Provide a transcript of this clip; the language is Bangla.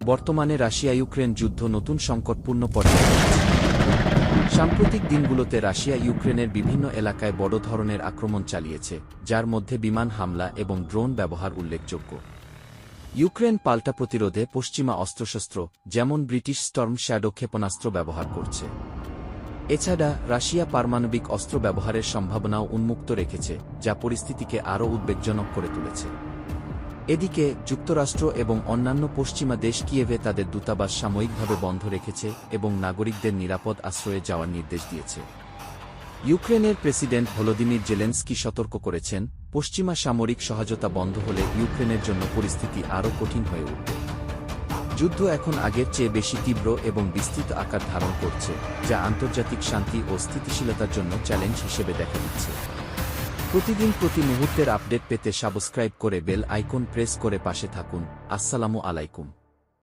বর্তমানে রাশিয়া ইউক্রেন যুদ্ধ নতুন সংকটপূর্ণ পর্যায়ে পৌঁছেছে। সাম্প্রতিক দিনগুলোতে রাশিয়া ইউক্রেনের বিভিন্ন এলাকায় বড় ধরনের আক্রমণ চালিয়েছে, যার মধ্যে বিমান হামলা এবং ড্রোন ব্যবহার উল্লেখযোগ্য। ইউক্রেন পাল্টা প্রতিরোধে পশ্চিমা অস্ত্রশস্ত্র, যেমন ব্রিটিশ স্টর্ম শ্যাডো ক্ষেপণাস্ত্র ব্যবহার করছে। এছাড়া রাশিয়া পারমাণবিক অস্ত্র ব্যবহারের সম্ভাবনাও উন্মুক্ত রেখেছে, যা পরিস্থিতিকে আরও উদ্বেগজনক করে তুলেছে। এদিকে যুক্তরাষ্ট্র এবং অন্যান্য পশ্চিমা দেশ কিয়েভে তাদের দূতাবাস সাময়িকভাবে বন্ধ রেখেছে এবং নাগরিকদের নিরাপদ আশ্রয়ে যাওয়ার নির্দেশ দিয়েছে। ইউক্রেনের প্রেসিডেন্ট ভলোদিমির জেলেনস্কি সতর্ক করেছেন, পশ্চিমা সামরিক সহায়তা বন্ধ হলে ইউক্রেনের জন্য পরিস্থিতি আরও কঠিন হয়ে উঠবে। যুদ্ধ এখন আগের চেয়ে বেশি তীব্র এবং বিস্তৃত আকার ধারণ করছে, যা আন্তর্জাতিক শান্তি ও স্থিতিশীলতার জন্য চ্যালেঞ্জ হিসেবে দেখা দিচ্ছে। প্রতিদিন প্রতি মুহূর্তের আপডেট পেতে সাবস্ক্রাইব করে বেল আইকন প্রেস করে পাশে থাকুন। আসসালামু আলাইকুম।